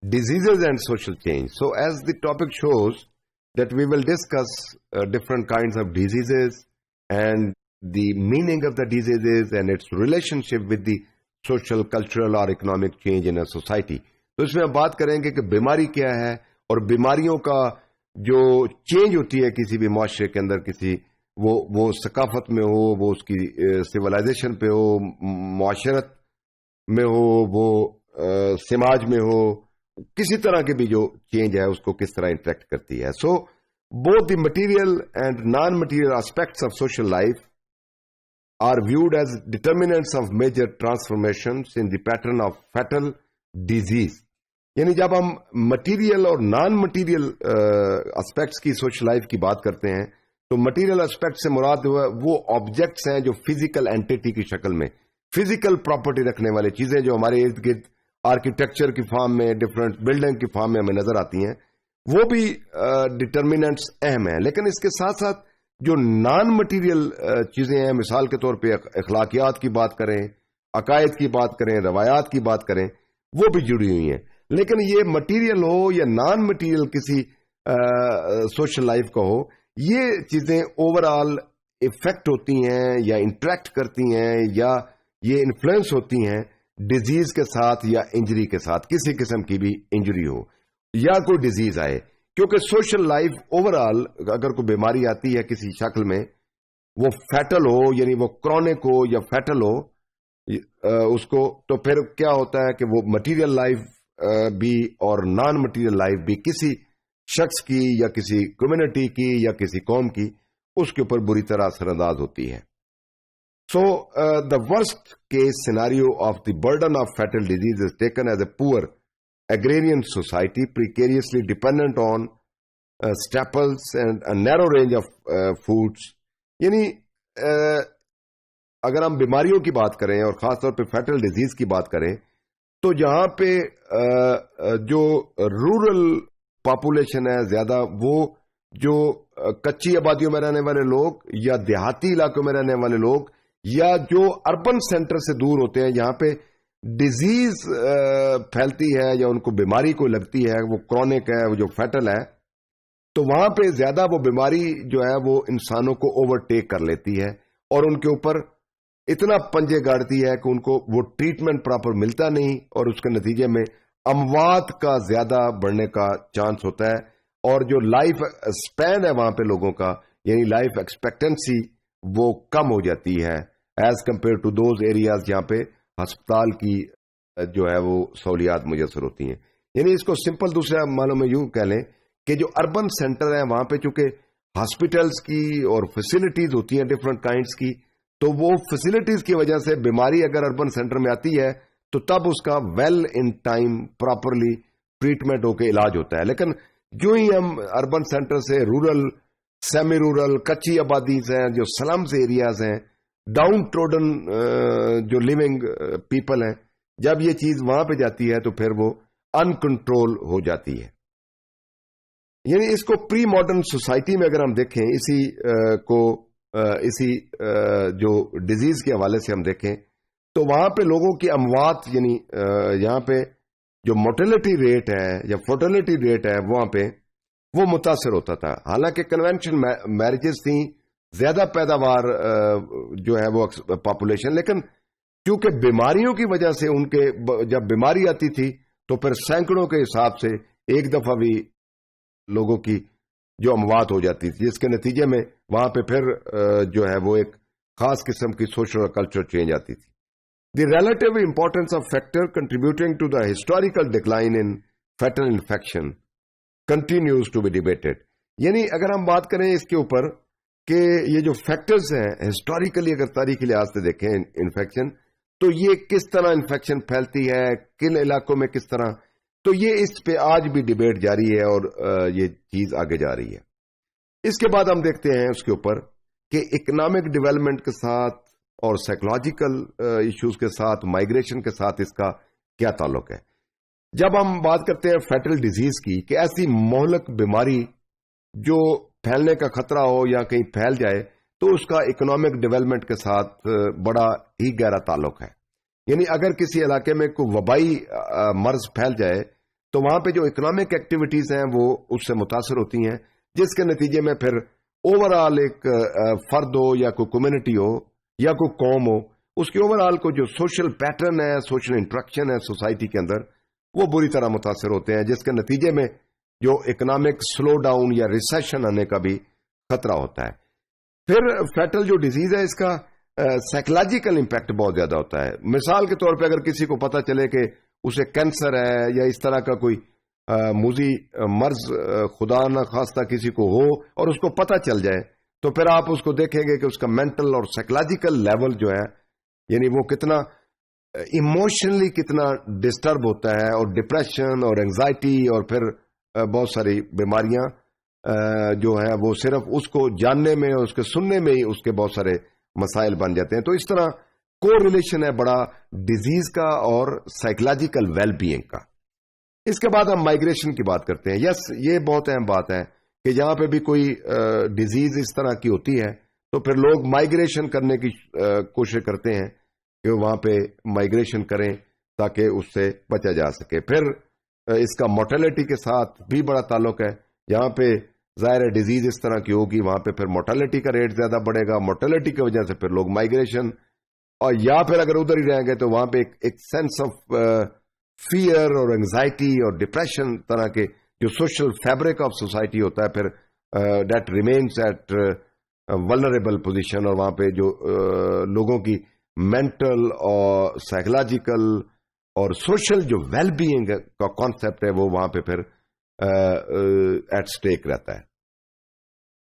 diseases and social change. So as the topic shows, that we will discuss different kinds of diseases and the meaning of the diseases and its relationship with the social, cultural or economic change in a society. تو اس میں ہم بات کریں گے کہ بیماری کیا ہے اور بیماریوں کا جو چینج ہوتی ہے کسی بھی معاشرے کے اندر، کسی وہ ثقافت میں ہو، وہ اس کی سویلائزیشن پہ ہو، معاشرت میں ہو، وہ سماج میں ہو، کسی طرح کے بھی جو چینج ہے اس کو کس طرح انٹریکٹ کرتی ہے. So both the material and non material aspects of social life are viewed as determinants of major transformations in the pattern of fatal disease. یعنی جب ہم مٹیریل اور نان مٹیریل اسپیکٹس کی سوشل لائف کی بات کرتے ہیں تو مٹیریل اسپیکٹ سے مراد وہ آبجیکٹس ہیں جو فزیکل اینٹیٹی کی شکل میں، فزیکل پراپرٹی رکھنے والی چیزیں جو ہمارے ارد گرد آرکیٹیکچر کی فارم میں، ڈفرینٹ بلڈنگ کی فارم میں ہمیں نظر آتی ہیں، وہ بھی ڈٹرمیننٹس اہم ہیں. لیکن اس کے ساتھ ساتھ جو نان مٹیریل چیزیں ہیں، مثال کے طور پہ اخلاقیات کی بات کریں، عقائد کی بات کریں، روایات کی بات کریں، وہ بھی جڑی ہوئی ہیں. لیکن یہ مٹیریل ہو یا نان مٹیریل کسی سوشل لائف کا ہو، یہ چیزیں اوور آل افیکٹ ہوتی ہیں یا انٹریکٹ کرتی ہیں یا یہ انفلوئنس ہوتی ہیں ڈیزیز کے ساتھ یا انجری کے ساتھ، کسی قسم کی بھی انجری ہو یا کوئی ڈیزیز آئے. کیونکہ سوشل لائف اوور آل اگر کوئی بیماری آتی ہے کسی شکل میں، وہ فیٹل ہو یعنی وہ کرونک ہو یا فیٹل ہو اس کو، تو پھر کیا ہوتا ہے کہ وہ مٹیریل لائف بھی اور نان مٹیریل لائف بھی کسی شخص کی یا کسی کمیونٹی کی یا کسی قوم کی اس کے اوپر بری طرح اثر انداز ہوتی ہے. So the worst case scenario of the burden of fatal disease is taken as a poor agrarian society precariously dependent on staples and a narrow range of foods. یعنی اگر ہم بیماریوں کی بات کریں اور خاص طور پہ فیٹل ڈیزیز کی بات کریں تو جہاں پہ جو رورل پاپولیشن ہے زیادہ، وہ جو کچی آبادیوں میں رہنے والے لوگ یا دیہاتی علاقوں میں رہنے والے لوگ یا جو اربن سینٹر سے دور ہوتے ہیں، جہاں پہ ڈیزیز پھیلتی ہے یا ان کو بیماری کو لگتی ہے، وہ کرونک ہے، وہ جو فیٹل ہے، تو وہاں پہ زیادہ وہ بیماری جو ہے وہ انسانوں کو اوورٹیک کر لیتی ہے اور ان کے اوپر اتنا پنجے گاڑتی ہے کہ ان کو وہ ٹریٹمنٹ پراپر ملتا نہیں اور اس کے نتیجے میں اموات کا زیادہ بڑھنے کا چانس ہوتا ہے. اور جو لائف اسپین ہے وہاں پہ لوگوں کا، یعنی لائف ایکسپیکٹنسی، وہ کم ہو جاتی ہے as compared to those areas جہاں پہ ہسپتال کی جو ہے وہ سہولیات میسر ہوتی ہیں. یعنی اس کو سمپل دوسرے معنوں میں یوں کہہ لیں کہ جو اربن سینٹر ہیں وہاں پہ چونکہ ہاسپٹلس کی اور فیسلٹیز ہوتی ہیں ڈفرنٹ کائنڈس کی، تو وہ فیسلٹیز کی وجہ سے بیماری اگر اربن سینٹر میں آتی ہے تو تب اس کا well in time properly treatment ہو کے علاج ہوتا ہے. لیکن جو ہی ہم اربن سینٹر سے رورل، سیمی رورل، کچی آبادیز ہیں، جو سلمز ایریاز ہیں، ڈاؤن ٹروڈن جو لیونگ پیپل ہیں، جب یہ چیز وہاں پہ جاتی ہے تو پھر وہ ان کنٹرول ہو جاتی ہے. یعنی اس کو پری ماڈرن سوسائٹی میں اگر ہم دیکھیں، اسی جو ڈیزیز کے حوالے سے ہم دیکھیں تو وہاں پہ لوگوں کی اموات، یعنی یہاں پہ جو موٹیلٹی ریٹ ہے یا فرٹیلٹی ریٹ ہے وہاں پہ وہ متاثر ہوتا تھا. حالانکہ کنونشن میرجز تھیں، زیادہ پیداوار جو ہے وہ پاپولیشن، لیکن کیونکہ بیماریوں کی وجہ سے ان کے جب بیماری آتی تھی تو پھر سینکڑوں کے حساب سے ایک دفعہ بھی لوگوں کی جو اموات ہو جاتی تھی، جس کے نتیجے میں وہاں پہ پھر جو ہے وہ ایک خاص قسم کی سوشل اور کلچر چینج آتی تھی. The relative importance of factor contributing to the historical decline in fatal infection continues to be debated. یعنی اگر ہم بات کریں اس کے اوپر کہ یہ جو فیکٹرز ہیں ہسٹوریکلی اگر تاریخی لحاظ سے دیکھیں انفیکشن، تو یہ کس طرح انفیکشن پھیلتی ہے، کن علاقوں میں کس طرح، تو یہ اس پہ آج بھی ڈیبیٹ جاری ہے اور یہ چیز آگے جا رہی ہے. اس کے بعد ہم دیکھتے ہیں اس کے اوپر کہ اکنامک ڈیولپمنٹ کے ساتھ اور سائیکولوجیکل ایشوز کے ساتھ، مائگریشن کے ساتھ اس کا کیا تعلق ہے. جب ہم بات کرتے ہیں فیٹل ڈیزیز کی کہ ایسی مہلک بیماری جو پھیلنے کا خطرہ ہو یا کہیں پھیل جائے، تو اس کا اکنامک ڈیولپمنٹ کے ساتھ بڑا ہی گہرا تعلق ہے. یعنی اگر کسی علاقے میں کوئی وبائی مرض پھیل جائے تو وہاں پہ جو اکنامک ایکٹیویٹیز ہیں وہ اس سے متاثر ہوتی ہیں، جس کے نتیجے میں پھر اوور آل ایک فرد ہو یا کوئی کمیونٹی ہو یا کوئی قوم ہو، اس کی اوور آل کو جو سوشل پیٹرن ہے، سوشل انٹریکشن ہے سوسائٹی کے اندر، وہ بری طرح متاثر ہوتے ہیں، جس کے نتیجے میں جو اکنامک سلو ڈاؤن یا ریسیشن آنے کا بھی خطرہ ہوتا ہے۔ پھر فیٹل جو ڈیزیز ہے اس کا سائیکولوجیکل امپیکٹ بہت زیادہ ہوتا ہے۔ مثال کے طور پہ اگر کسی کو پتا چلے کہ اسے کینسر ہے یا اس طرح کا کوئی موذی مرض خدا نہ خواستہ کسی کو ہو اور اس کو پتا چل جائے، تو پھر آپ اس کو دیکھیں گے کہ اس کا مینٹل اور سائیکولوجیکل لیول جو ہے، یعنی وہ کتنا ایموشنلی کتنا ڈسٹرب ہوتا ہے، اور ڈپریشن اور انگزائٹی اور پھر بہت ساری بیماریاں جو ہیں وہ صرف اس کو جاننے میں اور اس کے سننے میں ہی اس کے بہت سارے مسائل بن جاتے ہیں۔ تو اس طرح کو ریلیشن ہے بڑا ڈیزیز کا اور سائیکولوجیکل ویل بینگ کا۔ اس کے بعد ہم مائگریشن کی بات کرتے ہیں۔ یس، یہ بہت اہم بات ہے کہ جہاں پہ بھی کوئی ڈیزیز اس طرح کی ہوتی ہے تو پھر لوگ مائگریشن کرنے کی کوشش کرتے ہیں کہ وہاں پہ مائگریشن کریں تاکہ اس سے بچا جا سکے۔ پھر اس کا مورٹیلٹی کے ساتھ بھی بڑا تعلق ہے۔ جہاں پہ ظاہر ہے ڈیزیز اس طرح کی ہوگی وہاں پہ پھر مورٹیلٹی کا ریٹ زیادہ بڑھے گا، مورٹیلٹی کی وجہ سے پھر لوگ مائگریشن، اور یا پھر اگر ادھر ہی رہیں گے تو وہاں پہ ایک سینس آف فیئر اور انگزائٹی اور ڈپریشن طرح کے جو سوشل فیبرک آف سوسائٹی ہوتا ہے، پھر that remains at vulnerable position, اور وہاں پہ جو لوگوں کی مینٹل اور سائیکولوجیکل اور سوشل جو ویل بینگ کا کانسیپٹ ہے وہ وہاں پہ پھر ایٹ سٹیک رہتا ہے۔